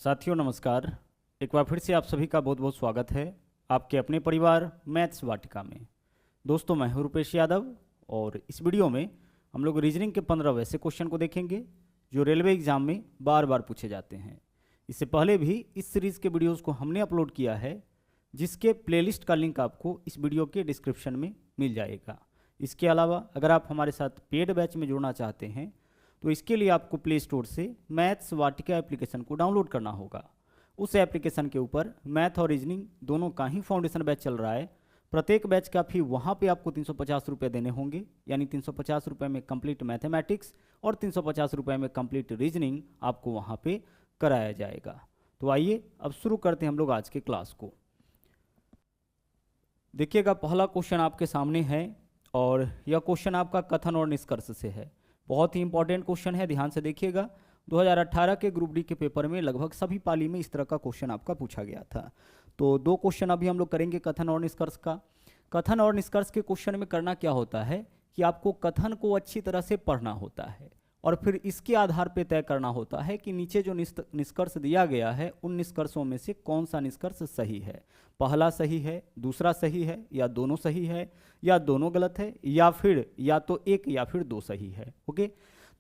साथियों नमस्कार। एक बार फिर से आप सभी का बहुत बहुत स्वागत है आपके अपने परिवार मैथ्स वाटिका में। दोस्तों मैं हूं रुपेश यादव और इस वीडियो में हम लोग रीजनिंग के 15 वैसे क्वेश्चन को देखेंगे जो रेलवे एग्जाम में बार बार पूछे जाते हैं। इससे पहले भी इस सीरीज़ के वीडियोज़ को हमने अपलोड किया है, जिसके प्लेलिस्ट का लिंक आपको इस वीडियो के डिस्क्रिप्शन में मिल जाएगा। इसके अलावा अगर आप हमारे साथ पेड बैच में जुड़ना चाहते हैं तो इसके लिए आपको प्ले स्टोर से मैथ्स वाटिका एप्लीकेशन को डाउनलोड करना होगा। उस एप्लीकेशन के ऊपर मैथ और रीजनिंग दोनों का ही फाउंडेशन बैच चल रहा है। प्रत्येक बैच का फी वहाँ पे आपको 350 रुपये देने होंगे, यानी 350 रुपये में कंप्लीट मैथमेटिक्स और 350 रुपये में कंप्लीट रीजनिंग आपको वहाँ पे कराया जाएगा। तो आइए अब शुरू करते हैं हम लोग आज के क्लास को। देखिएगा पहला क्वेश्चन आपके सामने है और यह क्वेश्चन आपका कथन और निष्कर्ष से है। बहुत ही इंपॉर्टेंट क्वेश्चन है, ध्यान से देखिएगा। 2018 के ग्रुप डी के पेपर में लगभग सभी पाली में इस तरह का क्वेश्चन आपका पूछा गया था। तो दो क्वेश्चन अभी हम लोग करेंगे कथन और निष्कर्ष का। कथन और निष्कर्ष के क्वेश्चन में करना क्या होता है कि आपको कथन को अच्छी तरह से पढ़ना होता है और फिर इसके आधार पर तय करना होता है कि नीचे जो निष्कर्ष दिया गया है उन निष्कर्षों में से कौन सा निष्कर्ष सही है। पहला सही है, दूसरा सही है, या दोनों सही है, या दोनों गलत है, या फिर या तो एक या फिर दो सही है। ओके,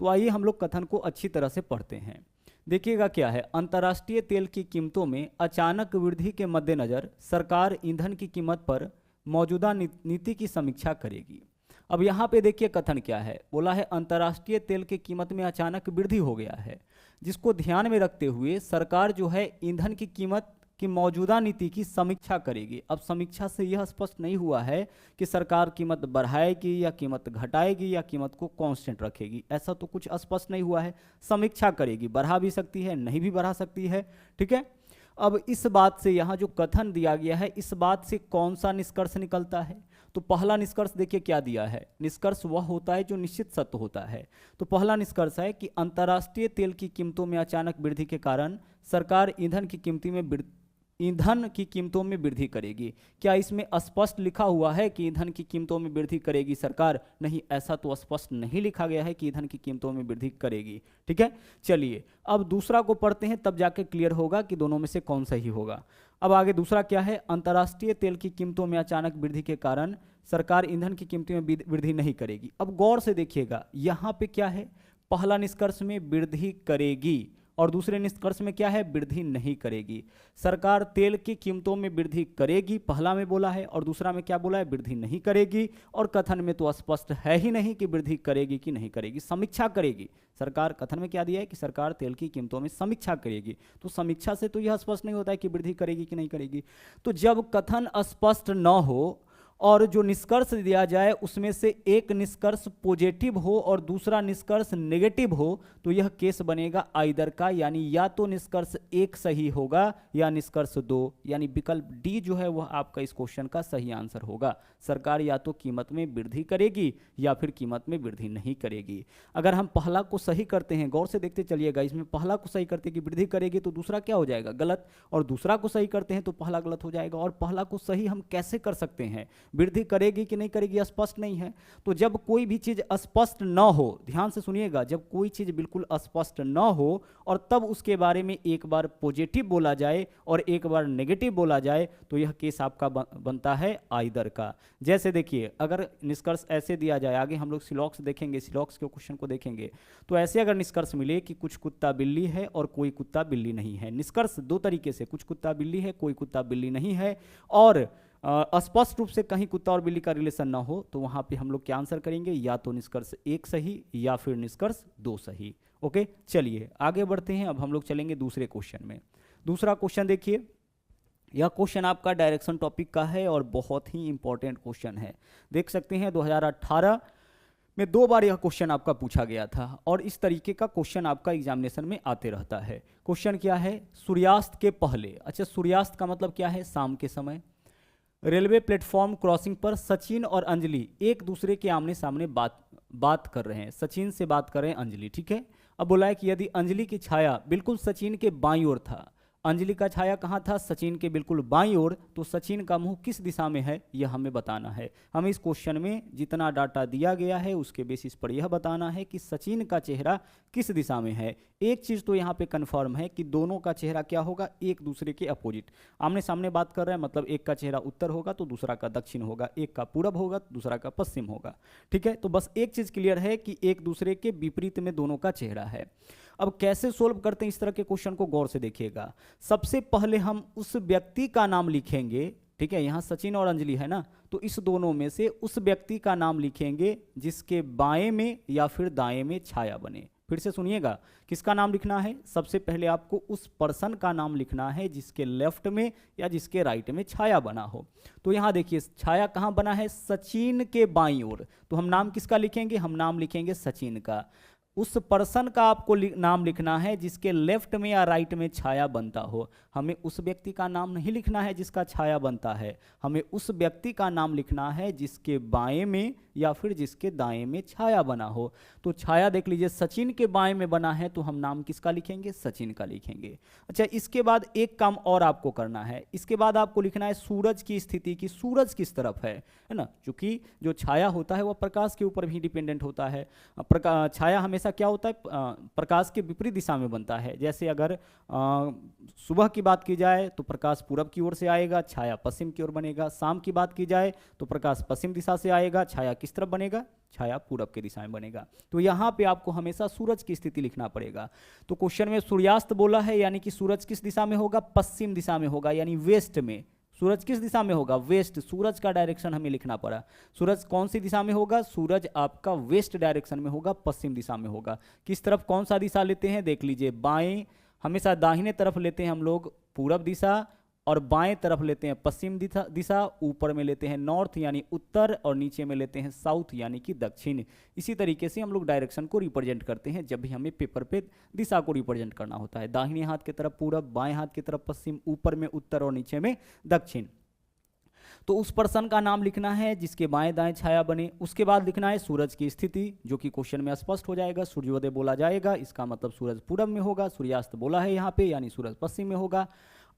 तो आइए हम लोग कथन को अच्छी तरह से पढ़ते हैं। देखिएगा क्या है, अंतर्राष्ट्रीय तेल की कीमतों में अचानक वृद्धि के मद्देनजर सरकार ईंधन की कीमत पर मौजूदा नीति की समीक्षा करेगी। अब यहाँ पे देखिए कथन क्या है, बोला है अंतर्राष्ट्रीय तेल की कीमत में अचानक वृद्धि हो गया है, जिसको ध्यान में रखते हुए सरकार जो है ईंधन की कीमत की मौजूदा नीति की समीक्षा करेगी। अब समीक्षा से यह स्पष्ट नहीं हुआ है कि सरकार कीमत बढ़ाएगी या कीमत घटाएगी या कीमत को कांस्टेंट रखेगी, ऐसा तो कुछ स्पष्ट नहीं हुआ है। समीक्षा करेगी, बढ़ा भी सकती है, नहीं भी बढ़ा सकती है। ठीक है, अब इस बात से यहाँ जो कथन दिया गया है इस बात से कौन सा निष्कर्ष निकलता है। तो पहला निष्कर्ष देखिए क्या दिया है, निष्कर्ष वह होता है जो निश्चित सत्य होता है। तो पहला निष्कर्ष है कि अंतर्राष्ट्रीय तेल की कीमतों में अचानक वृद्धि के कारण सरकार ईंधन की कीमतों में वृद्धि करेगी। क्या इसमें स्पष्ट लिखा हुआ है कि ईंधन की कीमतों में वृद्धि करेगी सरकार? नहीं, ऐसा तो स्पष्ट नहीं लिखा गया है कि ईंधन की कीमतों में वृद्धि करेगी। ठीक है, चलिए अब दूसरा को पढ़ते हैं, तब जाके क्लियर होगा कि दोनों में से कौन सही होगा। अब आगे दूसरा क्या है, अंतर्राष्ट्रीय तेल की कीमतों में अचानक वृद्धि के कारण सरकार ईंधन की कीमतों में वृद्धि नहीं करेगी। अब गौर से देखिएगा यहाँ पे क्या है, पहला निष्कर्ष में वृद्धि करेगी और दूसरे निष्कर्ष में क्या है, वृद्धि नहीं करेगी। सरकार तेल की कीमतों में वृद्धि करेगी पहला में बोला है और दूसरा में क्या बोला है, वृद्धि नहीं करेगी। और कथन में तो स्पष्ट है ही नहीं कि वृद्धि करेगी कि नहीं करेगी, समीक्षा करेगी। सरकार कथन में क्या दिया है कि सरकार तेल की कीमतों में समीक्षा करेगी, तो समीक्षा से तो यह स्पष्ट नहीं होता है कि वृद्धि करेगी कि नहीं करेगी। तो जब कथन स्पष्ट न हो और जो निष्कर्ष दिया जाए उसमें से एक निष्कर्ष पॉजिटिव हो और दूसरा निष्कर्ष नेगेटिव हो, तो यह केस बनेगा आइदर का, यानी या तो निष्कर्ष एक सही होगा या निष्कर्ष दो, यानी विकल्प डी जो है वह आपका इस क्वेश्चन का सही आंसर होगा। सरकार या तो कीमत में वृद्धि करेगी या फिर कीमत में वृद्धि नहीं करेगी। अगर हम पहला को सही करते हैं, गौर से देखते चलिएगा, इसमें पहला को सही करते कि वृद्धि करेगी तो दूसरा क्या हो जाएगा, गलत, और दूसरा को सही करते हैं तो पहला गलत हो जाएगा। और पहला को सही हम कैसे कर सकते हैं, वृद्धि करेगी कि नहीं करेगी स्पष्ट नहीं है। तो जब कोई भी चीज स्पष्ट न हो, ध्यान से सुनिएगा, जब कोई चीज बिल्कुल स्पष्ट न हो और तब उसके बारे में एक बार पॉजिटिव बोला जाए और एक बार नेगेटिव बोला जाए, तो यह केस आपका बनता है आइदर का। जैसे देखिए, अगर निष्कर्ष ऐसे दिया जाए, आगे हम लोग सिलॉक्स देखेंगे, सिलॉक्स के क्वेश्चन को देखेंगे, तो ऐसे अगर निष्कर्ष मिले कि कुछ कुत्ता बिल्ली है और कोई कुत्ता बिल्ली नहीं है, निष्कर्ष दो तरीके से, कुछ कुत्ता बिल्ली है कोई कुत्ता बिल्ली नहीं है, और स्पष्ट रूप से कहीं कुत्ता और बिल्ली का रिलेशन ना हो, तो वहां पे हम लोग क्या आंसर करेंगे, या तो निष्कर्ष एक सही या फिर निष्कर्ष दो सही। ओके, चलिए आगे बढ़ते हैं। अब हम लोग चलेंगे दूसरे क्वेश्चन में। दूसरा क्वेश्चन देखिए, यह क्वेश्चन आपका डायरेक्शन टॉपिक का है और बहुत ही इंपॉर्टेंट क्वेश्चन है। देख सकते हैं 2018 में 2 बार यह क्वेश्चन आपका पूछा गया था और इस तरीके का क्वेश्चन आपका एग्जामिनेशन में आते रहता है। क्वेश्चन क्या है, सूर्यास्त के पहले, अच्छा सूर्यास्त का मतलब क्या है, शाम के समय, रेलवे प्लेटफॉर्म क्रॉसिंग पर सचिन और अंजलि एक दूसरे के आमने सामने बात कर रहे हैं। सचिन से बात कर रहे हैं अंजलि, ठीक है। अब बोला है कि यदि अंजलि की छाया बिल्कुल सचिन के बाईं ओर था अंजलि का छाया कहाँ था? सचिन के बिल्कुल बाईं ओर। तो सचिन का मुंह किस दिशा में है यह हमें बताना है। हमें इस क्वेश्चन में जितना डाटा दिया गया है उसके बेसिस पर यह बताना है कि सचिन का चेहरा किस दिशा में है। एक चीज़ तो यहाँ पे कंफर्म है कि दोनों का चेहरा क्या होगा, एक दूसरे के अपोजिट, आमने सामने बात कर रहे हैं, मतलब एक का चेहरा उत्तर होगा तो दूसरा का दक्षिण होगा, एक का पूरब होगा तो दूसरा का पश्चिम होगा। ठीक है, तो बस एक चीज़ क्लियर है कि एक दूसरे के विपरीत में दोनों का चेहरा है। अब कैसे सोल्व करते हैं इस तरह के क्वेश्चन को, गौर से देखिएगा। सबसे पहले हम उस व्यक्ति का नाम लिखेंगे। ठीक है, यहाँ सचिन और अंजलि है ना, तो इस दोनों में से उस व्यक्ति का नाम लिखेंगे जिसके बाएं में या फिर दाएं में छाया बने। फिर से सुनिएगा, किसका नाम लिखना है? सबसे पहले आपको उस पर्सन का नाम लिखना है जिसके लेफ्ट में या जिसके राइट में छाया बना हो। तो यहाँ देखिए छाया कहाँ बना है? सचिन के बाईं ओर। तो हम नाम किसका लिखेंगे? हम नाम लिखेंगे सचिन का। उस पर्सन का आपको नाम लिखना है जिसके लेफ्ट में या राइट में छाया बनता हो। हमें उस व्यक्ति का नाम नहीं लिखना है जिसका छाया बनता है, हमें उस व्यक्ति का नाम लिखना है जिसके बाएं में या फिर जिसके दाएं में छाया बना हो। तो छाया देख लीजिए सचिन के बाएं में बना है, तो हम नाम किसका लिखेंगे? सचिन का लिखेंगे। अच्छा, इसके बाद एक काम और आपको करना है, इसके बाद आपको लिखना है सूरज की स्थिति की, सूरज किस तरफ है ना, क्योंकि जो छाया होता है वह प्रकाश के ऊपर भी डिपेंडेंट होता है। छाया हमेशा क्या होता है? प्रकाश के विपरीत दिशा में बनता है। जैसे अगर सुबह की बात की जाए तो प्रकाश पूरब की ओर से आएगा, छाया पश्चिम की ओर बनेगा। शाम की बात की जाए तो प्रकाश पश्चिम दिशा से आएगा, छाया किस तरफ बनेगा? छाया पूरब के दिशा में बनेगा। तो यहाँ पे आपको हमेशा सूरज की स्थिति लिखना पड़ेगा। तो क्वेश्चन में सूर्यास्त बोला है, यानी कि सूरज किस दिशा में होगा? पश्चिम दिशा में होगा, यानी वेस्ट में। सूरज किस दिशा में होगा? वेस्ट। सूरज का डायरेक्शन हमें लिखना पड़ा। सूरज कौन सी दिशा में होगा? सूरज आपका वेस्ट डायरेक्शन में होगा, पश्चिम दिशा में होगा। किस तरफ कौन सा दिशा लेते हैं? देख लीजिए, बाएं हमेशा दाहिने तरफ लेते हैं हम लोग पूरब दिशा, और बाएं तरफ लेते हैं पश्चिम दिशा, ऊपर में लेते हैं नॉर्थ यानी उत्तर, और नीचे में लेते हैं साउथ यानी कि दक्षिण। इसी तरीके से हम लोग डायरेक्शन को रिप्रेजेंट करते हैं जब भी हमें पेपर पे दिशा को रिप्रेजेंट करना होता है। दाहिने हाथ की तरफ पूरब, बाएं हाथ की तरफ पश्चिम, ऊपर में उत्तर और नीचे में दक्षिण। तो उस पर्सन का नाम लिखना है जिसके बाएं दाएं छाया बने। उसके बाद लिखना है सूरज की स्थिति, जो कि क्वेश्चन में स्पष्ट हो जाएगा। सूर्योदय बोला जाएगा, इसका मतलब सूरज पूरब में होगा। सूर्यास्त बोला है यहाँ पे, यानी सूरज पश्चिम में होगा।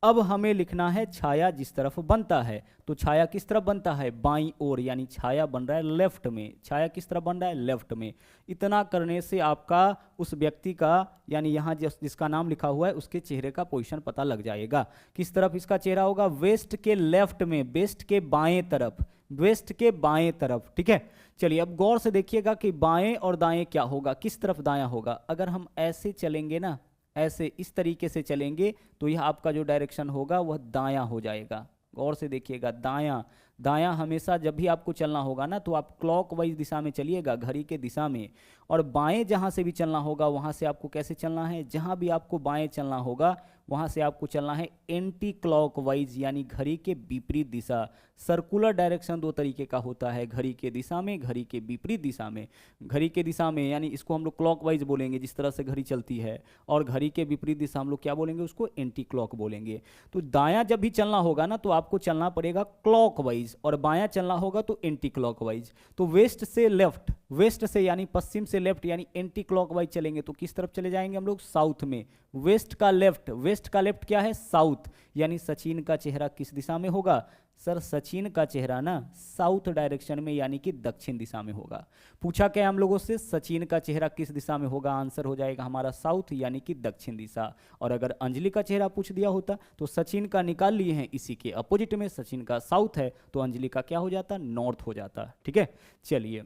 अब हमें लिखना है छाया जिस तरफ बनता है। तो छाया किस तरफ बनता है? बाईं ओर, यानी छाया बन रहा है लेफ्ट में। छाया किस तरफ बन रहा है? लेफ्ट में। इतना करने से आपका उस व्यक्ति का, यानी यहाँ जिसका नाम लिखा हुआ है उसके चेहरे का पोजीशन पता लग जाएगा। किस तरफ इसका चेहरा होगा? वेस्ट के लेफ्ट में, वेस्ट के बाएं तरफ, वेस्ट के बाएं तरफ। ठीक है, चलिए अब गौर से देखिएगा कि बाएं और दाएं क्या होगा, किस तरफ दायां होगा। अगर हम ऐसे चलेंगे ना, ऐसे इस तरीके से चलेंगे, तो यह आपका जो डायरेक्शन होगा वह दायां हो जाएगा। गौर से देखिएगा, दायां दायां हमेशा जब भी आपको चलना होगा ना, तो आप क्लॉकवाइज दिशा में चलिएगा, घड़ी के दिशा में। और बाएं जहां से भी चलना होगा वहां से आपको कैसे चलना है? जहां भी आपको बाएं चलना होगा वहां से आपको चलना है एंटी क्लॉकवाइज, यानी घड़ी के विपरीत दिशा। सर्कुलर डायरेक्शन दो तरीके का होता है, घड़ी के दिशा में, घड़ी के विपरीत दिशा में। घड़ी के दिशा में यानी इसको हम लोग क्लॉकवाइज बोलेंगे, जिस तरह से घड़ी चलती है, और घड़ी के विपरीत दिशा हम लोग क्या बोलेंगे? उसको एंटी क्लॉक बोलेंगे। तो दायां जब भी चलना होगा ना, तो आपको चलना पड़ेगा क्लॉकवाइज, और बायां चलना होगा तो एंटी क्लॉकवाइज। तो वेस्ट से लेफ्ट, वेस्ट से यानी पश्चिम से लेफ्ट यानी एंटी क्लॉकवाइज चलेंगे, तो किस तरफ चले जाएंगे हम लोग? साउथ में। वेस्ट का लेफ्ट, वेस्ट का लेफ्ट क्या है? साउथ। यानी सचिन का चेहरा किस दिशा में होगा? सर सचिन का चेहरा ना साउथ डायरेक्शन में, यानी कि दक्षिण दिशा में होगा। पूछा क्या हम लोगों से? सचिन का चेहरा किस दिशा में होगा? आंसर हो जाएगा हमारा साउथ, यानी कि दक्षिण दिशा। और अगर अंजलि का चेहरा पूछ दिया होता तो सचिन का निकाल लिए हैं, इसी के अपोजिट में सचिन का साउथ है, तो अंजलि का क्या हो जाता? नॉर्थ हो जाता। ठीक है, चलिए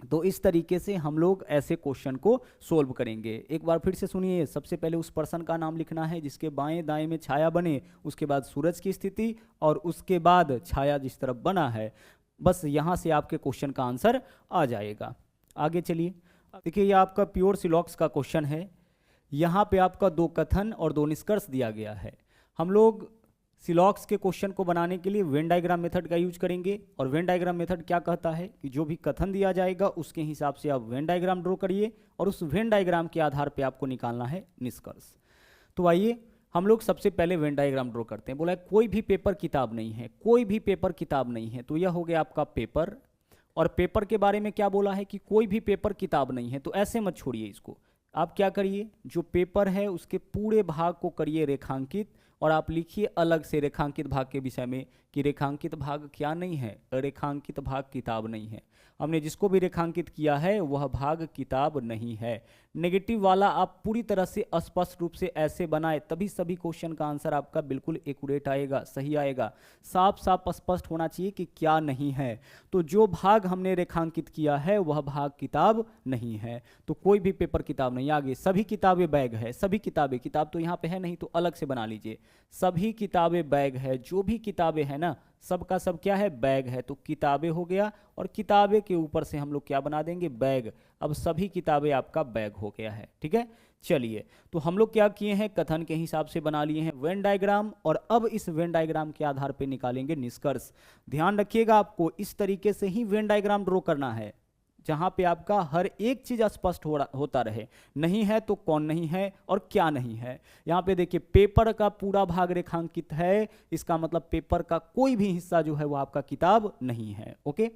तो इस तरीके से हम लोग ऐसे क्वेश्चन को सोल्व करेंगे। एक बार फिर से सुनिए, सबसे पहले उस पर्सन का नाम लिखना है जिसके बाएं दाएं में छाया बने, उसके बाद सूरज की स्थिति, और उसके बाद छाया जिस तरफ बना है। बस यहाँ से आपके क्वेश्चन का आंसर आ जाएगा। आगे चलिए, देखिए ये आपका प्योर सिलॉक्स का क्वेश्चन है। यहाँ पे आपका 2 कथन और 2 निष्कर्ष दिया गया है। हम लोग सिलॉक्स के क्वेश्चन को बनाने के लिए वेन डायग्राम मेथड का यूज करेंगे। और वेन डायग्राम मेथड क्या कहता है कि जो भी कथन दिया जाएगा उसके हिसाब से आप वेन डायग्राम ड्रॉ करिए, और उस वेन डायग्राम के आधार पे आपको निकालना है निष्कर्ष। तो आइए हम लोग सबसे पहले वेन डायग्राम ड्रॉ करते हैं। बोला है कोई भी पेपर किताब नहीं है, कोई भी पेपर किताब नहीं है, तो यह हो गया आपका पेपर। और पेपर के बारे में क्या बोला है कि कोई भी पेपर किताब नहीं है, तो ऐसे मत छोड़िए इसको, आप क्या करिए, जो पेपर है उसके पूरे भाग को करिए रेखांकित, और आप लिखिए अलग से रेखांकित भाग के विषय में कि रेखांकित भाग क्या नहीं है, रेखांकित भाग किताब नहीं है। हमने जिसको भी रेखांकित किया है वह भाग किताब नहीं है। नेगेटिव वाला आप पूरी तरह से स्पष्ट रूप से ऐसे बनाए, तभी सभी क्वेश्चन का आंसर आपका बिल्कुल एक्यूरेट आएगा, सही आएगा। साफ साफ स्पष्ट होना चाहिए कि क्या नहीं है। तो जो भाग हमने रेखांकित किया है वह भाग किताब नहीं है, तो कोई भी पेपर किताब नहीं। आगे सभी किताबें बैग है, सभी किताबें, किताब तो यहाँ पे है नहीं तो अलग से बना लीजिए, सभी किताबें बैग है। जो भी किताबें है ना, सबका सब क्या है, बैग है। तो किताबें हो गया, और किताबें के ऊपर से हम लोग क्या बना देंगे, बैग। अब सभी किताबें आपका बैग हो गया है, ठीक है। चलिए, तो हम लोग क्या किए हैं, कथन के हिसाब से बना लिए हैं वेन डायग्राम, और अब इस वेन डायग्राम के आधार पे निकालेंगे निष्कर्ष। ध्यान रखिएगा, आपको इस तरीके से ही वेन डायग्राम ड्रॉ करना है, जहां पे आपका हर एक चीज स्पष्ट होता रहे। नहीं है तो कौन नहीं है और क्या नहीं है। यहाँ पे देखिए पेपर का पूरा भाग रेखांकित है, इसका मतलब पेपर का कोई भी हिस्सा जो है वो आपका किताब नहीं है। ओके,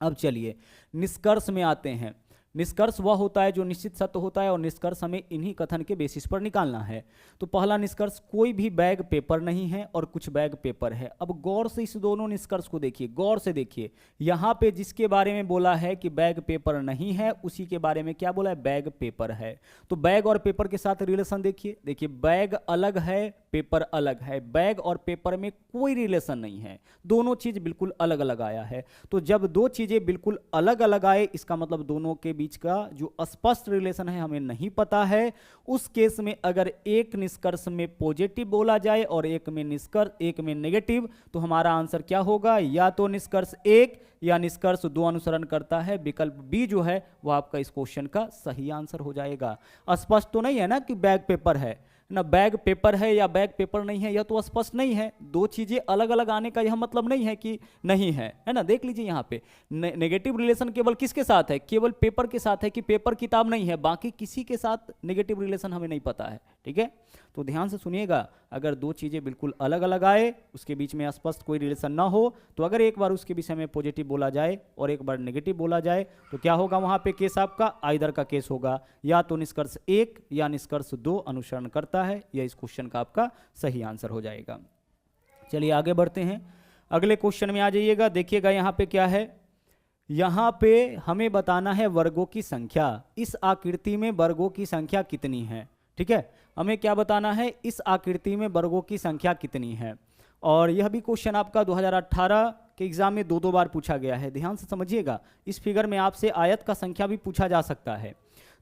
अब चलिए निष्कर्ष में आते हैं। निष्कर्ष वह होता है जो निश्चित सत्य होता है, और निष्कर्ष हमें इन्हीं कथन के बेसिस पर निकालना है। तो पहला निष्कर्ष, कोई भी बैग पेपर नहीं है और कुछ बैग पेपर है। अब गौर से इस दोनों निष्कर्ष को देखिए, गौर से देखिए। यहाँ पे जिसके बारे में बोला है कि बैग पेपर नहीं है, उसी के बारे में क्या बोला है, बैग पेपर है। तो बैग और पेपर के साथ रिलेशन देखिए, देखिए बैग अलग है, पेपर अलग है। बैग और पेपर में कोई रिलेशन नहीं है, दोनों चीज बिल्कुल अलग अलग आया है। तो जब दो चीजें बिल्कुल अलग अलग आए, इसका मतलब दोनों के बीच का जो स्पष्ट रिलेशन है हमें नहीं पता है। उस केस में अगर एक निष्कर्ष में पॉजिटिव बोला जाए और एक में नेगेटिव, तो हमारा आंसर क्या होगा, या तो निष्कर्ष एक या निष्कर्ष दो अनुसरण करता है। विकल्प बी जो है वो आपका इस क्वेश्चन का सही आंसर हो जाएगा। स्पष्ट तो नहीं है ना कि बैग पेपर है ना, बैग पेपर है या बैग पेपर नहीं है, यह तो स्पष्ट नहीं है। दो चीजें अलग अलग आने का यह मतलब नहीं है कि नहीं है ना। देख लीजिए यहाँ पे नेगेटिव रिलेशन केवल किसके साथ है, केवल पेपर के साथ है कि पेपर किताब नहीं है, बाकी किसी के साथ नेगेटिव रिलेशन हमें नहीं पता है, ठीक है। तो ध्यान से सुनिएगा, अगर दो चीजें बिल्कुल अलग अलग आए, उसके बीच में स्पष्ट कोई रिलेशन ना हो, तो अगर एक बार उसके विषय में पॉजिटिव बोला जाए और एक बार नेगेटिव बोला जाए, तो क्या होगा वहां पे केस आपका आइदर का केस होगा, या तो निष्कर्ष एक या निष्कर्ष दो अनुसरण करता है। यह इस क्वेश्चन का आपका सही आंसर हो जाएगा। चलिए आगे बढ़ते हैं, अगले क्वेश्चन में आ जाइएगा। देखिएगा यहाँ पे क्या है, यहाँ पे हमें बताना है वर्गों की संख्या। इस आकृति में वर्गों की संख्या कितनी है, ठीक है। हमें क्या बताना है, इस आकृति में वर्गों की संख्या कितनी है। और यह भी क्वेश्चन आपका 2018 के एग्जाम में दो बार पूछा गया है। ध्यान से समझिएगा, इस फिगर में आपसे आयत का संख्या भी पूछा जा सकता है।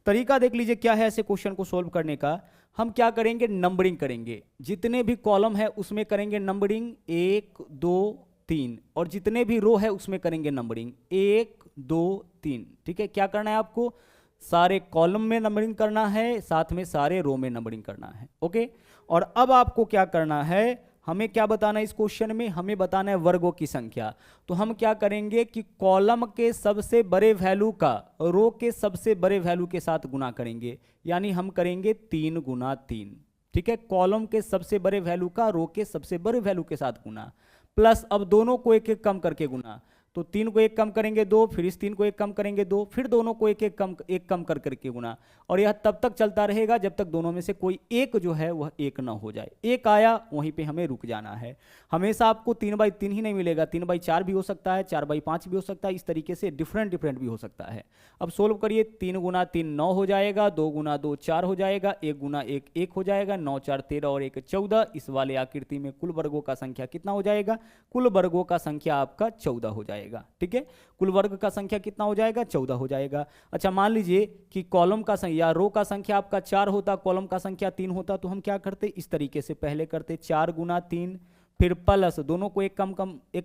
तरीका देख लीजिए क्या है ऐसे क्वेश्चन को सोल्व करने का। हम क्या करेंगे, नंबरिंग करेंगे। जितने भी कॉलम है उसमें करेंगे नंबरिंग 1 2 3, और जितने भी रो है उसमें करेंगे नंबरिंग 1 2 3, ठीक है। क्या करना है आपको, सारे कॉलम में नंबरिंग करना है, साथ में सारे रो में नंबरिंग करना है, ओके। और अब आपको क्या करना है, हमें क्या बताना है इस क्वेश्चन में, हमें बताना है वर्गों की संख्या। तो हम क्या करेंगे कि कॉलम के सबसे बड़े वैल्यू का रो के सबसे बड़े वैल्यू के साथ गुना करेंगे, यानी हम करेंगे 3 गुना 3, ठीक है। कॉलम के सबसे बड़े वैल्यू का रो के सबसे बड़े वैल्यू के साथ गुना, प्लस अब दोनों को एक एक कम करके गुना। तो 3 को 1 कम करेंगे 2, फिर इस 3 को 1 कम करेंगे 2, फिर दोनों को एक कम कर करके गुना। और यह तब तक चलता रहेगा जब तक दोनों में से कोई एक जो है वह 1 ना हो जाए। 1 आया वहीं पे हमें रुक जाना है। हमेशा आपको 3/3 ही नहीं मिलेगा, 3/4 भी हो सकता है, 4/5 भी हो सकता है। इस तरीके से डिफरेंट भी हो सकता है। अब सोल्व करिए, 3 गुना 3 9 हो जाएगा, 2 गुना 2 4 हो जाएगा, 1 गुना 1 1 हो जाएगा, 9 4 13 और 1 14। इस वाले आकृति में कुल वर्गों का संख्या कितना हो जाएगा, कुल वर्गों का संख्या आपका 14 हो जाएगा, ठीक है। कुल वर्ग का संख्या कितना हो जाएगा, 14 हो जाएगा। अच्छा मान लीजिए कि कॉलम का संख्या, रो का संख्या आपका 4 होता, कॉलम का संख्या 3 होता, तो हम क्या करते, इस तरीके से पहले करते 4 गुना 3, फिर प्लस दोनों को एक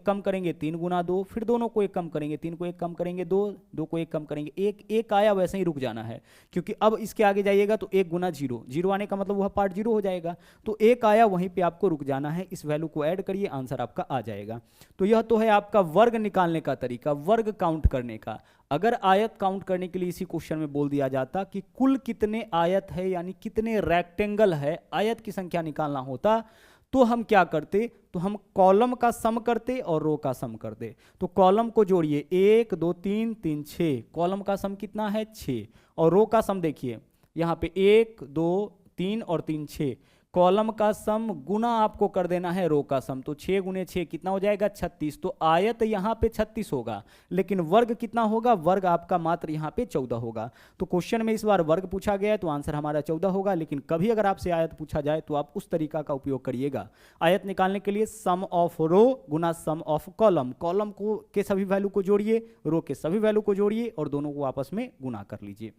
कम करेंगे 3 गुना 2, फिर दोनों को एक कम करेंगे, 3 को एक कम करेंगे 2, 2 को एक कम करेंगे 1, 1 आया वैसे ही रुक जाना है, क्योंकि अब इसके आगे जाइएगा तो 1 गुना 0, 0 आने का मतलब वह पार्ट 0 हो जाएगा। तो 1 आया वहीं पे आपको रुक जाना है, इस वैल्यू को ऐड करिए, आंसर आपका आ जाएगा। तो यह तो है आपका वर्ग निकालने का तरीका, वर्ग काउंट करने का। अगर आयत काउंट करने के लिए इसी क्वेश्चन में बोल दिया जाता कि कुल कितने आयत है, यानी कितने रेक्टेंगल है, आयत की संख्या निकालना होता, तो हम क्या करते, तो हम कॉलम का सम करते और रो का सम करते। तो कॉलम को जोड़िए 1 2 3 3 6, कॉलम का सम कितना है 6, और रो का सम देखिए यहाँ पे 1 2 3 और 3 6, कॉलम का सम गुना आपको कर देना है रो का सम, तो 6 गुने 6 कितना हो जाएगा 36। तो आयत यहाँ पे 36 होगा, लेकिन वर्ग कितना होगा, वर्ग आपका मात्र यहाँ पे 14 होगा। तो क्वेश्चन में इस बार वर्ग पूछा गया है तो आंसर हमारा 14 होगा, लेकिन कभी अगर आपसे आयत पूछा जाए तो आप उस तरीका का उपयोग करिएगा। आयत निकालने के लिए सम ऑफ रो गुना सम ऑफ कॉलम, कॉलम को के सभी वैल्यू को जोड़िए, रो के सभी वैल्यू को जोड़िए और दोनों को आपस में गुना कर लीजिए।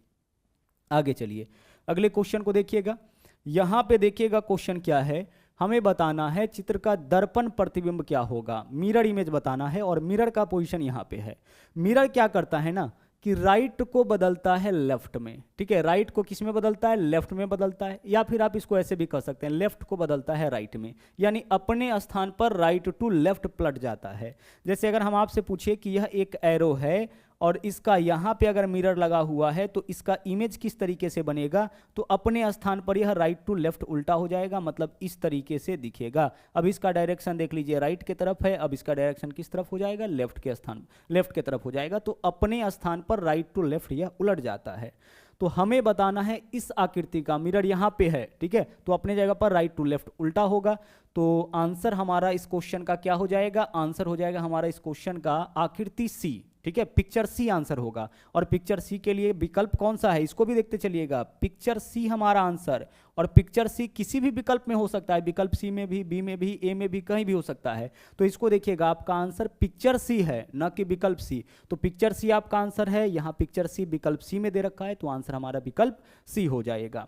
आगे चलिए अगले क्वेश्चन को देखिएगा। यहां पे देखिएगा क्वेश्चन क्या है, हमें बताना है चित्र का दर्पण प्रतिबिंब क्या होगा, मिरर इमेज बताना है और मिरर का पोजीशन यहां पे है। मिरर क्या करता है ना कि राइट को बदलता है लेफ्ट में, ठीक है, राइट को किस में बदलता है, लेफ्ट में बदलता है, या फिर आप इसको ऐसे भी कर सकते हैं लेफ्ट को बदलता है राइट में, यानी अपने स्थान पर राइट टू लेफ्ट पलट जाता है। जैसे अगर हम आपसे पूछे कि यह एक एरो है और इसका यहाँ पे अगर मिरर लगा हुआ है तो इसका इमेज किस तरीके से बनेगा, तो अपने स्थान पर यह राइट टू लेफ्ट उल्टा हो जाएगा, मतलब इस तरीके से दिखेगा। अब इसका डायरेक्शन देख लीजिए राइट की तरफ है, अब इसका डायरेक्शन किस तरफ हो जाएगा, लेफ्ट की तरफ हो जाएगा। तो अपने स्थान पर राइट टू लेफ्ट यह उलट जाता है। तो हमें बताना है इस आकृति का मिरर यहाँ पे है, ठीक है, तो अपने जगह पर राइट टू लेफ्ट उल्टा होगा। तो आंसर हमारा इस क्वेश्चन का क्या हो जाएगा, आंसर हो जाएगा हमारा इस क्वेश्चन का आकृति सी, ठीक है, पिक्चर सी आंसर होगा। और पिक्चर सी के लिए विकल्प कौन सा है इसको भी देखते चलिएगा, पिक्चर सी हमारा आंसर, और पिक्चर सी किसी भी विकल्प में हो सकता है, विकल्प सी में भी, बी में भी, ए में भी, कहीं भी हो सकता है। तो इसको देखिएगा आपका आंसर पिक्चर सी है, न कि विकल्प सी। तो पिक्चर सी आपका आंसर है, यहाँ पिक्चर सी विकल्प सी में दे रखा है, तो आंसर हमारा विकल्प सी हो जाएगा।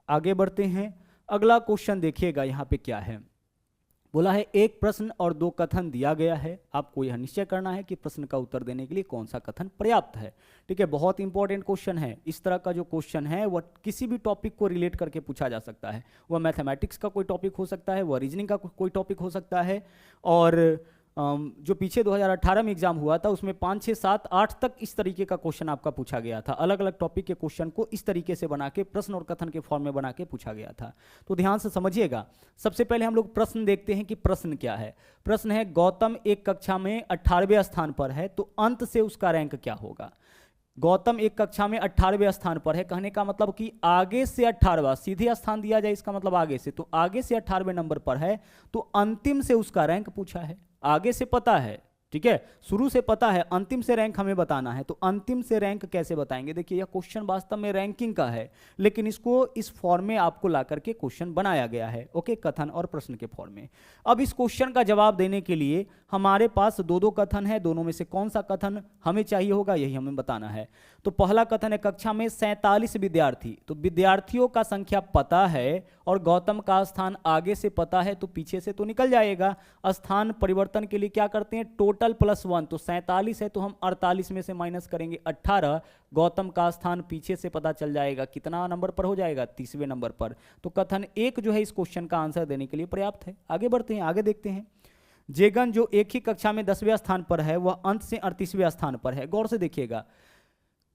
आगे बढ़ते हैं, अगला क्वेश्चन देखिएगा यहाँ पे क्या है, बोला है एक प्रश्न और 2 कथन दिया गया है, आपको यह निश्चय करना है कि प्रश्न का उत्तर देने के लिए कौन सा कथन पर्याप्त है। ठीक है, बहुत इंपॉर्टेंट क्वेश्चन है। इस तरह का जो क्वेश्चन है वह किसी भी टॉपिक को रिलेट करके पूछा जा सकता है, वह मैथमेटिक्स का कोई टॉपिक हो सकता है, वह रीजनिंग का कोई टॉपिक हो सकता है। और जो पीछे 2018 में एग्जाम हुआ था उसमें 5, 6, 7, 8 तक इस तरीके का क्वेश्चन आपका पूछा गया था। अलग अलग टॉपिक के क्वेश्चन को इस तरीके से बना के प्रश्न और कथन के फॉर्म में बना के पूछा गया था। तो ध्यान से समझिएगा। सबसे पहले हम लोग प्रश्न देखते हैं कि प्रश्न क्या है। प्रश्न है गौतम एक कक्षा में 18वें स्थान पर है, तो अंत से उसका रैंक क्या होगा। गौतम एक कक्षा में 18वें स्थान पर है, कहने का मतलब कि आगे से 18वां, सीधे स्थान दिया जाए इसका मतलब आगे से, तो आगे से 18वें नंबर पर है, तो अंतिम से उसका रैंक पूछा है। आगे से पता है, ठीक है, शुरू से पता है, अंतिम से रैंक हमें बताना है। तो अंतिम से रैंक कैसे बताएंगे, देखिए यह क्वेश्चन वास्तव में रैंकिंग का है, लेकिन इसको इस फॉर्म में आपको ला करके क्वेश्चन बनाया गया है, ओके, कथन और प्रश्न के फॉर्म में। अब इस क्वेश्चन का जवाब देने के लिए हमारे पास 2 कथन है, दोनों में से कौन सा कथन हमें चाहिए होगा यही हमें बताना है। तो पहला कथन है कक्षा में 47 विद्यार्थी, तो विद्यार्थियों का संख्या पता है और गौतम का स्थान आगे से पता है, तो पीछे से तो निकल जाएगा। स्थान परिवर्तन के लिए क्या करते हैं, टोटल +1, तो 47 है तो हम 48 में से माइनस करेंगे 18, गौतम का स्थान पीछे से पता चल जाएगा, कितना नंबर पर हो जाएगा, 30वें नंबर पर। तो कथन 1 जो है इस क्वेश्चन का आंसर देने के लिए पर्याप्त है। आगे बढ़ते हैं, आगे देखते हैं। जेगन जो एक ही कक्षा में 10वें स्थान पर है वह अंत से 38वें स्थान पर है। गौर से देखिएगा,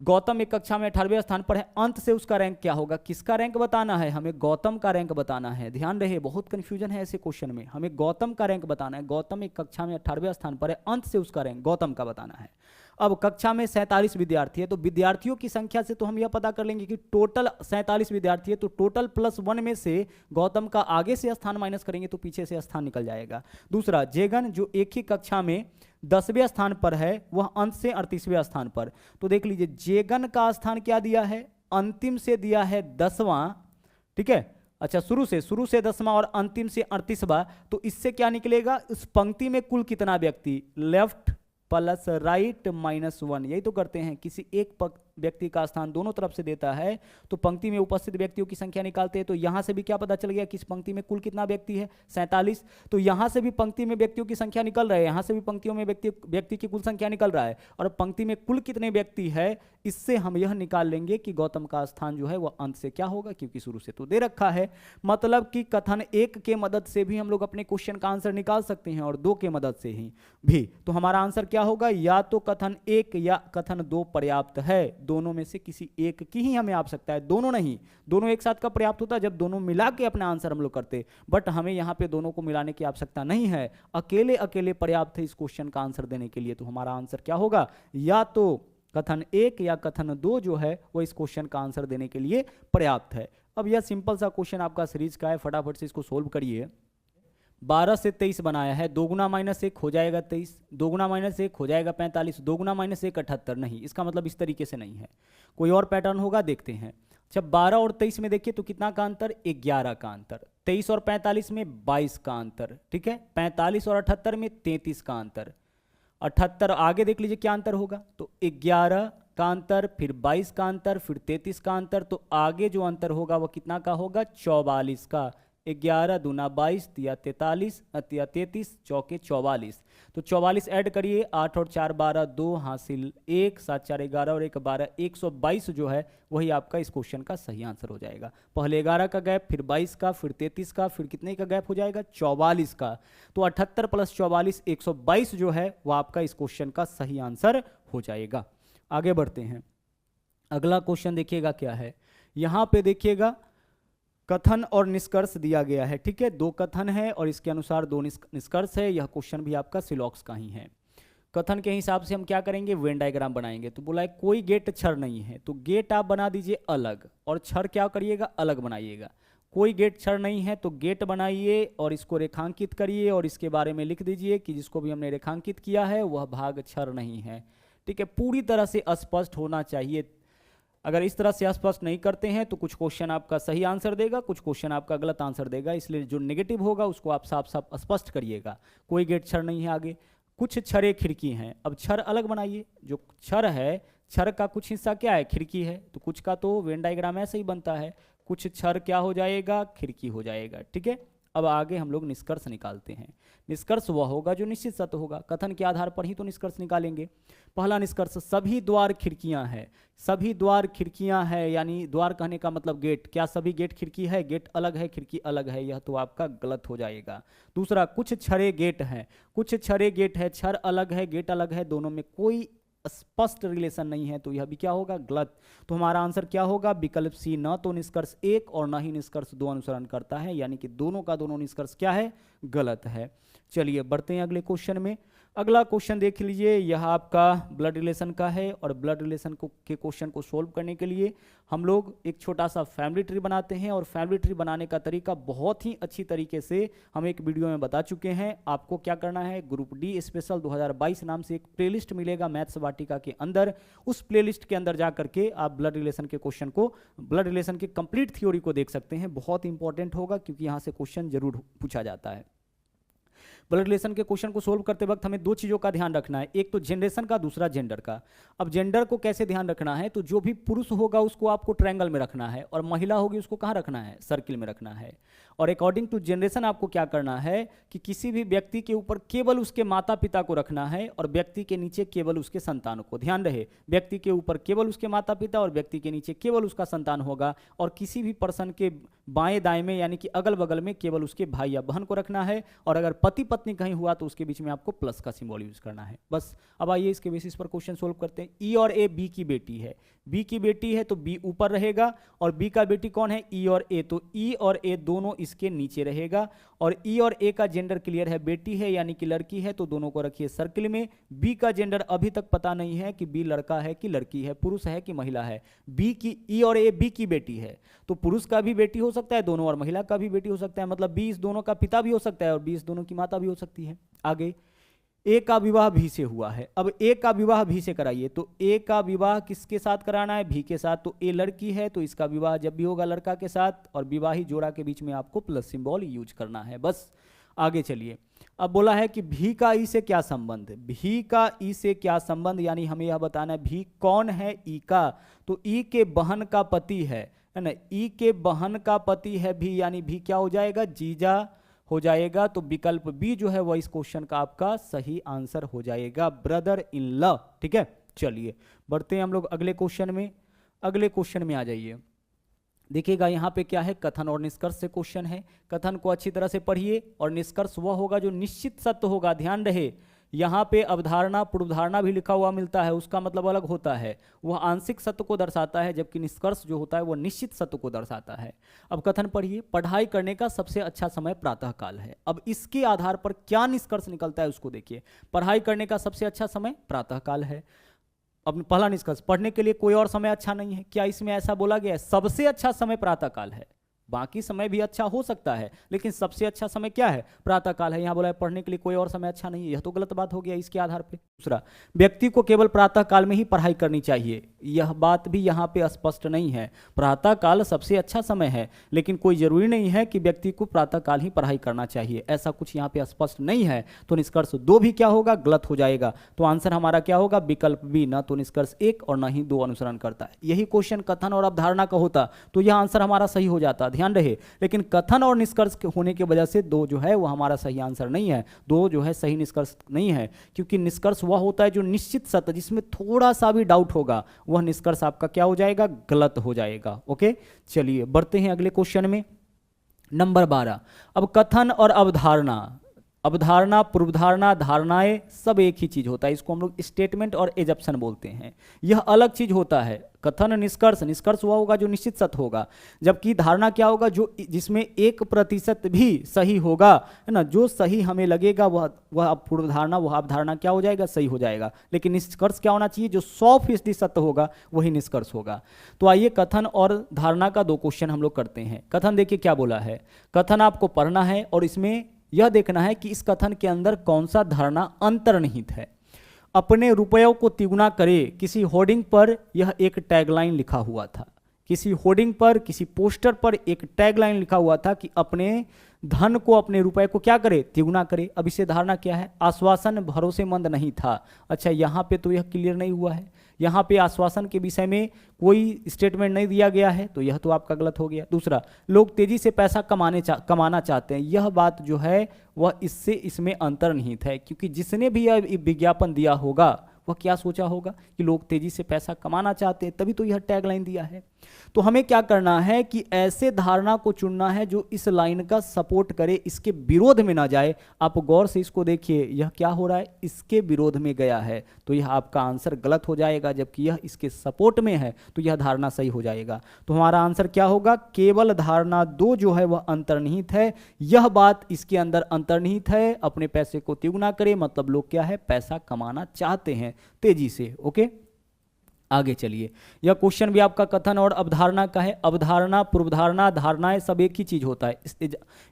गौतम एक कक्षा में 18वें स्थान पर है, अंत से उसका रैंक क्या होगा, किसका रैंक बताना है, हमें गौतम का रैंक बताना है। ध्यान रहे, बहुत कंफ्यूजन है ऐसे क्वेश्चन में, हमें गौतम का रैंक बताना है। गौतम एक कक्षा में 18वें स्थान पर है, अंत से उसका रैंक गौतम का बताना है। अब कक्षा में 47 विद्यार्थी है, तो विद्यार्थियों की संख्या से तो हम यह पता कर लेंगे कि टोटल 47 विद्यार्थी है, तो टोटल +1 में से गौतम का आगे से स्थान माइनस करेंगे तो पीछे से स्थान निकल जाएगा। दूसरा, जेगन जो एक ही कक्षा में 10वें स्थान पर है वह अंत से 38वें स्थान पर। तो देख लीजिए जेगन का स्थान क्या दिया है, अंतिम से दिया है 10वां, ठीक है, अच्छा शुरू से 10वां और अंतिम से 38वां। तो इससे क्या निकलेगा, इस पंक्ति में कुल कितना व्यक्ति, लेफ्ट प्लस राइट -1, यही तो करते हैं। किसी एक व्यक्ति का स्थान दोनों तरफ से देता है तो पंक्ति में उपस्थित व्यक्तियों की संख्या निकालते हैं। तो यहां से भी क्या पता चल गया कि इस पंक्ति में कुल कितना व्यक्ति है, 47। तो यहां से भी पंक्ति में व्यक्तियों की संख्या निकल रहा है, यहां से भी पंक्तियों में व्यक्ति की कुल संख्या निकल रहा है, और पंक्ति में कुल कितने व्यक्ति है, इससे हम यह निकाल लेंगे कि गौतम का स्थान जो है वह अंत से क्या होगा, क्योंकि शुरू से तो दे रखा है। मतलब कि कथन 1 के मदद से भी हम लोग अपने क्वेश्चन का आंसर निकाल सकते हैं और 2 के मदद से ही भी। तो हमारा आंसर क्या होगा, या तो कथन 1 या कथन 2 पर्याप्त है। दोनों में से किसी एक की ही हमें आवश्यकता है, दोनों नहीं। दोनों एक साथ का पर्याप्त होता है जब दोनों मिला के अपना आंसर हम लोग करते, बट हमें यहाँ पे दोनों को मिलाने की आवश्यकता नहीं है, अकेले अकेले पर्याप्त है इस क्वेश्चन का आंसर देने के लिए। तो हमारा आंसर क्या होगा, या तो कथन 1 या कथन 2 जो है वो इस क्वेश्चन का आंसर देने के लिए पर्याप्त है। अब यह सिंपल सा क्वेश्चन आपका सीरीज का है, फटाफट से इसको सोल्व करिए। 12 से 23 बनाया है, 2 गुना -1 हो जाएगा 23, 2 गुना -1 हो जाएगा 45, 2 गुना -1 78। नहीं, इसका मतलब इस तरीके से नहीं है, कोई और पैटर्न होगा, देखते हैं। जब 12 और 23 में देखिए तो कितना का अंतर, 11 का अंतर। 23 और 45 में 22 का अंतर, ठीक है। 45 और 78 में 33 का अंतर। 78 आगे देख लीजिए क्या अंतर होगा, तो 11 का अंतर, फिर 22 का अंतर, फिर 33 का अंतर, तो आगे जो अंतर होगा वो कितना का होगा, 44 का। 11 दूना 22 तिया 43 तिया 33 चौके 44, तो 44 ऐड करिए, 8 और 4 12, 2 हासिल 1, 7 4 11 और 1 12, 122 जो है वही आपका इस क्वेश्चन का सही आंसर हो जाएगा। पहले 11 का गैप, फिर 22 का, फिर 33 का, फिर कितने का गैप हो जाएगा, 44 का। तो 78 + 44 122 जो है वो आपका इस क्वेश्चन का सही आंसर हो जाएगा। आगे बढ़ते हैं, अगला क्वेश्चन देखिएगा क्या है। यहाँ पे देखिएगा कथन और निष्कर्ष दिया गया है, ठीक है। 2 कथन है और इसके अनुसार 2 निष्कर्ष है। यह क्वेश्चन भी आपका सिलॉक्स का ही है। कथन के हिसाब से हम क्या करेंगे, वेन डायग्राम बनाएंगे। तो बोला है कोई गेट छर नहीं है, तो गेट आप बना दीजिए अलग, और छर क्या करिएगा, अलग बनाइएगा। कोई गेट छर नहीं है तो गेट बनाइए और इसको रेखांकित करिए और इसके बारे में लिख दीजिए कि जिसको भी हमने रेखांकित किया है वह भाग छर नहीं है, ठीक है। पूरी तरह से स्पष्ट होना चाहिए। अगर इस तरह से स्पष्ट नहीं करते हैं तो कुछ क्वेश्चन आपका सही आंसर देगा, कुछ क्वेश्चन आपका गलत आंसर देगा, इसलिए जो नेगेटिव होगा उसको आप साफ साफ स्पष्ट करिएगा। कोई गेट छर नहीं है, आगे कुछ छरें खिड़की हैं। अब छर अलग बनाइए, जो छर है, छर का कुछ हिस्सा क्या है, खिड़की है, तो कुछ का तो वेन डायग्राम ऐसे ही बनता है, कुछ छर क्या हो जाएगा, खिड़की हो जाएगा, ठीक है। अब आगे हम लोग निष्कर्ष निकालते हैं। निष्कर्ष वह होगा जो निश्चित सत्य होगा, कथन के आधार पर ही तो निष्कर्ष निकालेंगे। पहला निष्कर्ष, सभी द्वार खिड़कियां हैं। सभी द्वार खिड़कियां हैं, यानी द्वार कहने का मतलब गेट। क्या सभी गेट खिड़की है, गेट अलग है, खिड़की अलग है, यह तो आपका गलत हो जाएगा। दूसरा, कुछ छरे गेट हैं। कुछ छरे गेट है, छर अलग है, गेट अलग है, दोनों में कोई स्पष्ट रिलेशन नहीं है, तो यह भी क्या होगा, गलत। तो हमारा आंसर क्या होगा, विकल्प सी। न तो निष्कर्ष 1 और न ही निष्कर्ष 2 अनुसरण करता है, यानी कि दोनों का दोनों निष्कर्ष क्या है, गलत है। चलिए बढ़ते हैं अगले क्वेश्चन में। अगला क्वेश्चन देख लीजिए, यह आपका ब्लड रिलेशन का है और ब्लड रिलेशन के क्वेश्चन को सोल्व करने के लिए हम लोग एक छोटा सा फैमिली ट्री बनाते हैं, और फैमिली ट्री बनाने का तरीका बहुत ही अच्छी तरीके से हम एक वीडियो में बता चुके हैं। आपको क्या करना है, ग्रुप डी स्पेशल 2022 नाम से एक प्लेलिस्ट मिलेगा मैथ्स वाटिका के अंदर, उस प्लेलिस्ट के अंदर जा करके आप ब्लड रिलेशन के क्वेश्चन को, ब्लड रिलेशन की कंप्लीट थ्योरी को देख सकते हैं। बहुत इंपॉर्टेंट होगा क्योंकि यहाँ से क्वेश्चन जरूर पूछा जाता है। ब्लड रिलेशन के क्वेश्चन को सोल्व करते वक्त हमें 2 चीज़ों का ध्यान रखना है, एक तो जनरेशन का, दूसरा जेंडर का। अब जेंडर को कैसे ध्यान रखना है, तो जो भी पुरुष होगा उसको आपको ट्रायंगल में रखना है, और महिला होगी उसको कहाँ रखना है, सर्किल में रखना है। और अकॉर्डिंग टू जनरेशन आपको क्या करना है कि किसी भी व्यक्ति के ऊपर केवल उसके माता पिता को रखना है, और व्यक्ति के नीचे केवल उसके संतानों को। ध्यान रहे, व्यक्ति के ऊपर केवल उसके माता पिता और व्यक्ति के नीचे केवल उसका संतान होगा, और किसी भी पर्सन के बाएं दाएं में यानी कि अगल बगल में केवल उसके भाई या बहन को रखना है, और अगर पति पत्नी कहीं हुआ तो उसके बीच में आपको प्लस का सिंबल यूज करना है, बस। अब आइए इसके बेसिस पर क्वेश्चन सोल्व करते हैं। ई और ए बी की बेटी है, बी की बेटी है तो बी ऊपर रहेगा, और बी का बेटी कौन है, ई और ए, तो ई और ए दोनों इसके नीचे रहेगा। और ई और ए का जेंडर क्लियर है, बेटी है यानी कि लड़की है, तो दोनों को रखिए सर्किल में। बी का जेंडर अभी तक पता नहीं है कि बी लड़का है कि लड़की है, पुरुष है कि महिला है। बी की, ई और ए बी की बेटी है, तो पुरुष का भी बेटी हो सकता है दोनों, और महिला का भी बेटी हो सकता है, मतलब बी इस दोनों का पिता भी हो सकता है और बी इस दोनों की माता भी हो सकती है। आगे, ए का विवाह भी से हुआ है। अब ए का विवाह भी से कराइए, तो ए का विवाह किसके साथ कराना है, भी के साथ। तो ए लड़की है तो इसका विवाह जब भी होगा लड़का के साथ, और विवाही जोड़ा के बीच में आपको प्लस सिंबल यूज करना है, बस। आगे चलिए, अब बोला है कि भी का ई से क्या संबंध, भी का ई से क्या संबंध, यानी हमें यह बताना है भी कौन है, ई का। तो ई के बहन का पति है ना, ई के बहन का पति है भी, यानी भी क्या हो जाएगा, जीजा हो जाएगा। तो विकल्प बी जो है वह इस क्वेश्चन का आपका सही आंसर हो जाएगा, ब्रदर इन लॉ, ठीक है। चलिए बढ़ते हैं हम लोग अगले क्वेश्चन में। अगले क्वेश्चन में आ जाइए, देखिएगा यहाँ पे क्या है, कथन और निष्कर्ष से क्वेश्चन है। कथन को अच्छी तरह से पढ़िए, और निष्कर्ष वह होगा जो निश्चित सत्य होगा। ध्यान रहे, यहाँ पे अवधारणा पूर्वधारणा भी लिखा हुआ मिलता है, उसका मतलब अलग होता है, वह आंशिक सत्य को दर्शाता है, जबकि निष्कर्ष जो होता है वह निश्चित सत्य को दर्शाता है। अब कथन पढ़िए, पढ़ाई करने का सबसे अच्छा समय प्रातःकाल है। अब इसके आधार पर क्या निष्कर्ष निकलता है उसको देखिए। पढ़ाई करने का सबसे अच्छा समय प्रातःकाल है। अपने पहला निष्कर्ष, पढ़ने के लिए कोई और समय अच्छा नहीं है। क्या इसमें ऐसा बोला गया है? सबसे अच्छा समय प्रातःकाल है, बाकी समय भी अच्छा हो सकता है, लेकिन सबसे अच्छा समय क्या है? प्रातःकाल है। यहाँ बोला है पढ़ने के लिए कोई और समय अच्छा नहीं है, यह तो गलत बात हो गया इसके आधार पे। दूसरा, व्यक्ति को केवल प्रातःकाल में ही पढ़ाई करनी चाहिए, यह बात भी यहाँ पे स्पष्ट नहीं है। प्रातःकाल सबसे अच्छा समय है, लेकिन कोई जरूरी नहीं है कि व्यक्ति को प्रातःकाल ही पढ़ाई करना चाहिए, ऐसा कुछ यहाँ पे स्पष्ट नहीं है। तो निष्कर्ष 2 भी क्या होगा? गलत हो जाएगा। तो आंसर हमारा क्या होगा? विकल्प बी, न तो निष्कर्ष 1 और न ही 2 अनुसरण करता है। यही क्वेश्चन कथन और अवधारणा का होता तो यह आंसर हमारा सही हो जाता, ध्यान रहे। लेकिन कथन और निष्कर्ष होने की वजह से 2 जो है वो हमारा सही आंसर नहीं है, 2 जो है सही निष्कर्ष नहीं है, क्योंकि निष्कर्ष वह होता है जो निश्चित सत्य, जिसमें थोड़ा सा भी डाउट होगा, वह निष्कर्ष आपका क्या हो जाएगा? गलत हो जाएगा। ओके, चलिए बढ़ते हैं अगले क्वेश्चन में। नंबर 12। अब कथन और अवधारणा, अवधारणा, पूर्वधारणा, धारणाएं सब एक ही चीज होता है, इसको हम लोग स्टेटमेंट और एजप्शन बोलते हैं। यह अलग चीज होता है। कथन निष्कर्ष, निष्कर्ष वह होगा जो निश्चित सत्य होगा, जबकि धारणा क्या होगा? जो जिसमें 1% भी सही होगा, है ना, जो सही हमें लगेगा वह पूर्वधारणा, वह अवधारणा क्या हो जाएगा? सही हो जाएगा। लेकिन निष्कर्ष क्या होना चाहिए? जो 100% सत्य होगा वही निष्कर्ष होगा। तो आइए कथन और धारणा का 2 क्वेश्चन हम लोग करते हैं। कथन देखिए क्या बोला है। कथन आपको पढ़ना है और इसमें यह देखना है कि इस कथन के अंदर कौन सा धारणा अंतर्निहित है। अपने रुपयों को तिगुना करे, किसी होर्डिंग पर यह एक टैगलाइन लिखा हुआ था। किसी होर्डिंग पर, किसी पोस्टर पर एक टैगलाइन लिखा हुआ था कि अपने धन को, अपने रुपए को क्या करे? तिगुना करे। अब इसे धारणा क्या है? आश्वासन भरोसेमंद नहीं था। अच्छा, यहाँ पे तो यह क्लियर नहीं हुआ है, यहाँ पे आश्वासन के विषय में कोई स्टेटमेंट नहीं दिया गया है, तो यह तो आपका गलत हो गया। दूसरा, लोग तेजी से पैसा कमाना चाहते हैं, यह बात जो है वह इसमें अंतर्निहित है, क्योंकि जिसने भी यह विज्ञापन दिया होगा वह क्या सोचा होगा कि लोग तेजी से पैसा कमाना चाहते हैं, तभी तो यह टैगलाइन दिया है। तो हमें क्या करना है कि ऐसे धारणा को चुनना है जो इस लाइन का सपोर्ट करे, इसके विरोध में ना जाए। आप गौर से इसको देखिए, यह क्या हो रहा है? इसके विरोध में गया है, तो यह आपका आंसर गलत हो जाएगा, जबकि यह इसके सपोर्ट में है तो यह धारणा सही हो जाएगा। तो हमारा आंसर क्या होगा? केवल धारणा 2 जो है वह अंतर्निहित है, यह बात इसके अंदर अंतर्निहित है। अपने पैसे को तिगुना करे, मतलब लोग क्या है? पैसा कमाना चाहते हैं तेजी से। ओके, आगे चलिए। यह क्वेश्चन भी आपका कथन और अवधारणा का है। अवधारणा, पूर्वधारणा, धारणाएं सब एक ही चीज होता है,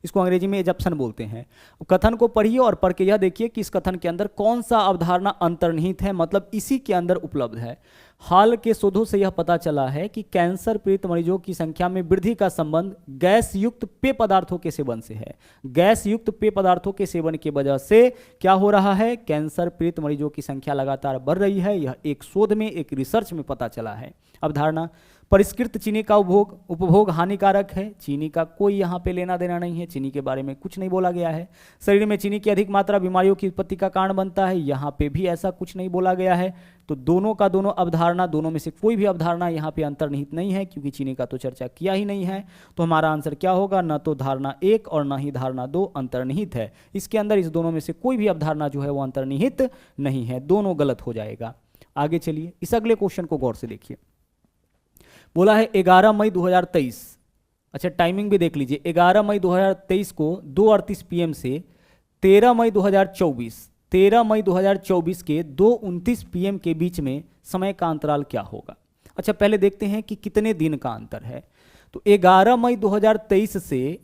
इसको अंग्रेजी में एजप्शन बोलते हैं। कथन को पढ़िए और पढ़ के यह देखिए कि इस कथन के अंदर कौन सा अवधारणा अंतर्निहित है, मतलब इसी के अंदर उपलब्ध है। हाल के शोधों से यह पता चला है कि कैंसर पीड़ित मरीजों की संख्या में वृद्धि का संबंध गैस युक्त पेय पदार्थों के सेवन से है। गैस युक्त पेय पदार्थों के सेवन की वजह से क्या हो रहा है? कैंसर पीड़ित मरीजों की संख्या लगातार बढ़ रही है, यह एक शोध में, एक रिसर्च में पता चला है। अवधारणा, परिष्कृत चीनी का उपभोग हानिकारक है, चीनी का कोई यहाँ पे लेना देना नहीं है, चीनी के बारे में कुछ नहीं बोला गया है। शरीर में चीनी की अधिक मात्रा बीमारियों की उत्पत्ति का कारण बनता है, यहाँ पे भी ऐसा कुछ नहीं बोला गया है। तो दोनों का दोनों अवधारणा, दोनों में से कोई भी अवधारणा यहाँ पे अंतर्निहित नहीं है, क्योंकि चीनी का तो चर्चा किया ही नहीं है। तो हमारा आंसर क्या होगा? न तो धारणा 1 और न ही धारणा 2 अंतर्निहित है। इसके अंदर इस दोनों में से कोई भी अवधारणा जो है वो अंतर्निहित नहीं है, दोनों गलत हो जाएगा। आगे चलिए, इस अगले क्वेश्चन को गौर से देखिए। बोला है 11 मई 2023। अच्छा, टाइमिंग भी देख लीजिए। 11 मई 2023 को 2:38 PM से 13 मई 2024 के 2:29 PM के बीच में समय का अंतराल क्या होगा? अच्छा, पहले देखते हैं कि कितने दिन का अंतर है। तो 11 मई 2023 से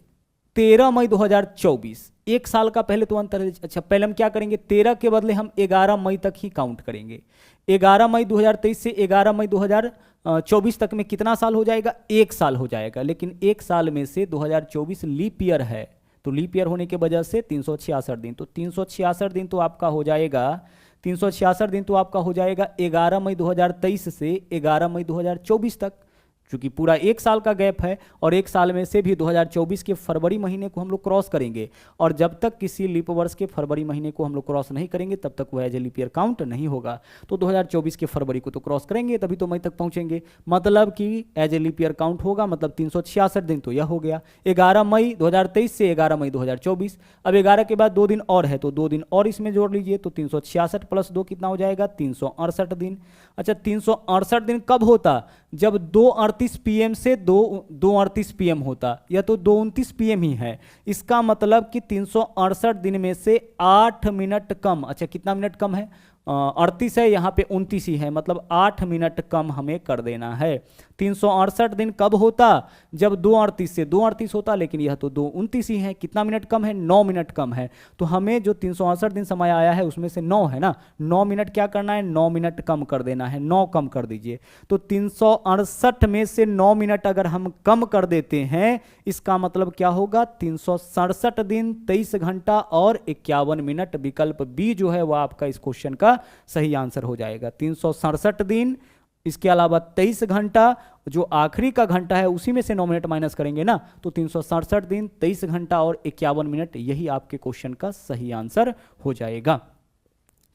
13 मई 2024, 1 साल का पहले तो अंतर है। अच्छा, पहले हम क्या करेंगे? 13 के बदले हम 11 मई तक ही काउंट करेंगे। 11 मई 2023 से 11 मई 2024 तक में कितना साल हो जाएगा? 1 साल हो जाएगा। लेकिन 1 साल में से 2024 लीप ईयर है, तो लीप ईयर होने के वजह से 366 दिन, तो 366 दिन तो आपका हो जाएगा 366 दिन तो आपका हो जाएगा 11 मई 2023 से 11 मई 2024 तक, क्योंकि पूरा 1 साल का गैप है। और 1 साल में से भी 2024 के फरवरी महीने को हम लोग क्रॉस करेंगे, और जब तक किसी लीप वर्ष के फरवरी महीने को हम लोग क्रॉस नहीं करेंगे तब तक वह as a leap year count नहीं होगा। तो 2024 के फरवरी को तो क्रॉस करेंगे, तभी तो मई तक पहुंचेंगे, मतलब कि as a leap year count होगा, मतलब 366 दिन तो यह हो गया। 11 मई 2023 से 11 मई 2024। अब 11 के बाद 2 दिन और है, तो 2 दिन और इसमें जोड़ लीजिए, तो 366 + 2 कितना हो जाएगा? 368 दिन। अच्छा, 368 दिन कब होता? जब 2:38 PM से 2:38 PM होता, या तो 2:29 PM ही है। इसका मतलब कि 368 दिन में से 8 मिनट कम। अच्छा, कितना मिनट कम है? 38 है, यहाँ पे 29 ही है, मतलब 8 मिनट कम हमें कर देना है। 368 दिन कब होता, जब 2:38 से 2:38 होता, लेकिन यह तो 2:29 ही है। कितना मिनट कम है, 9 मिनट कम है। तो हमें जो 368 दिन समय आया है उसमें से 9 है ना, 9 मिनट क्या करना है, 9 मिनट कम कर देना है। 9 कम कर दीजिए। तो 368 में से 9 मिनट अगर हम कम कर देते हैं, इसका मतलब क्या होगा, 367 दिन 23 घंटा और 51 मिनट। विकल्प बी जो है वह आपका इस क्वेश्चन का सही आंसर हो जाएगा। 367 दिन, इसके अलावा 23 घंटा, जो आखिरी का घंटा है उसी में से 9 मिनट माइनस करेंगे ना, तो 367 दिन 23 घंटा और 51 मिनट, यही आपके क्वेश्चन का सही आंसर हो जाएगा।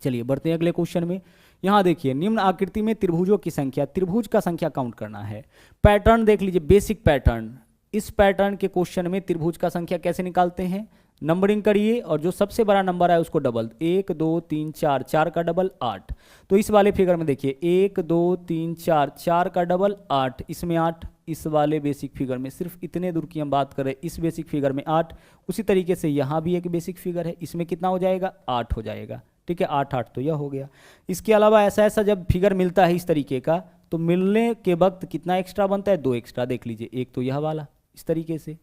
चलिए बढ़ते हैं अगले क्वेश्चन में। यहां देखिए, निम्न आकृति में त्रिभुजों की संख्या, त्रिभुज का संख्या काउंट करना है। पैटर्न देख लीजिए, बेसिक पैटर्न। इस पैटर्न के क्वेश्चन में त्रिभुज का संख्या कैसे निकालते हैं, नंबरिंग करिए और जो सबसे बड़ा नंबर है उसको डबल, 1 2 3 4, 4 का डबल 8। तो इस वाले फिगर में देखिए 1 2 3 4, 4 का डबल 8, इसमें 8। इस वाले बेसिक फिगर में सिर्फ इतने दूर की हम बात करें, इस बेसिक फिगर में 8। उसी तरीके से यहाँ भी एक बेसिक फिगर है, इसमें कितना हो जाएगा, 8 हो जाएगा। ठीक है, 8 8 तो यह हो गया। इसके अलावा ऐसा जब फिगर मिलता है इस तरीके का, तो मिलने के वक्त कितना एक्स्ट्रा बनता है, 2 एक्स्ट्रा। देख लीजिए, एक तो यह वाला इस तरीके से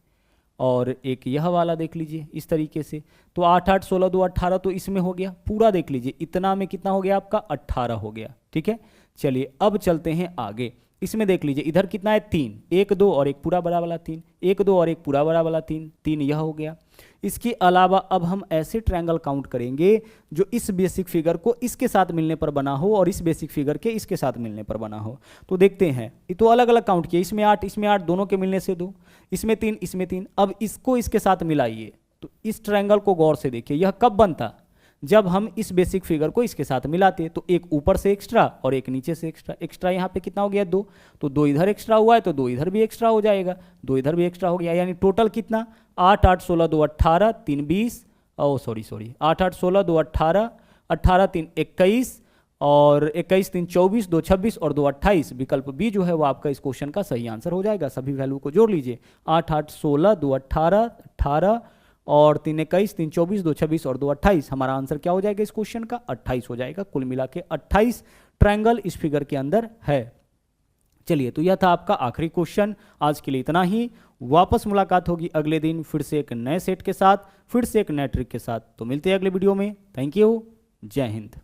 और एक यह वाला देख लीजिए इस तरीके से। तो 8 8 16 2 18, तो इसमें हो गया पूरा। देख लीजिए इतना में कितना हो गया आपका, 18 हो गया। ठीक है, चलिए अब चलते हैं आगे। इसमें देख लीजिए इधर कितना है, 3, 1 2 और एक पूरा बड़ा वाला 3, 1 2 और एक पूरा बड़ा वाला 3, 3 यह हो गया। इसके अलावा अब हम ऐसे ट्रायंगल काउंट करेंगे जो इस बेसिक फिगर को इसके साथ मिलने पर बना हो और इस बेसिक फिगर के इसके साथ मिलने पर बना हो। तो देखते हैं, ये तो अलग अलग काउंट किए, इसमें 8 इसमें 8, दोनों के मिलने से 2, इसमें 3 इसमें 3। अब इसको इसके साथ मिलाइए, तो इस ट्रायंगल को गौर से देखिए, यह कब बनता, जब हम इस बेसिक फिगर को इसके साथ मिलाते हैं। तो एक ऊपर से एक्स्ट्रा और एक नीचे से एक्स्ट्रा। एक्स्ट्रा यहाँ पे कितना हो गया, 2, तो 2 इधर एक्स्ट्रा हुआ है, तो 2 इधर भी एक्स्ट्रा हो जाएगा, 2 इधर भी एक्स्ट्रा हो गया। यानी टोटल कितना, 8 8 16 2 18, 3 20, 8 8 16 2 18, 18 3 21 और 21 3 24, 2 26 और 2 28। विकल्प बी जो है वो आपका इस क्वेश्चन का सही आंसर हो जाएगा। सभी वैल्यू को जोड़ लीजिए, 8 8 16 2 18, 18 और 3 21, 3 24, 2 26 और 2 28। हमारा आंसर क्या हो जाएगा इस क्वेश्चन का, 28 हो जाएगा। कुल मिला के 28 ट्रायंगल इस फिगर के अंदर है। चलिए, तो यह था आपका आखिरी क्वेश्चन। आज के लिए इतना ही। वापस मुलाकात होगी अगले दिन फिर से एक नए सेट के साथ, फिर से एक नए ट्रिक के साथ। तो मिलते हैं अगले वीडियो में। थैंक यू, जय हिंद।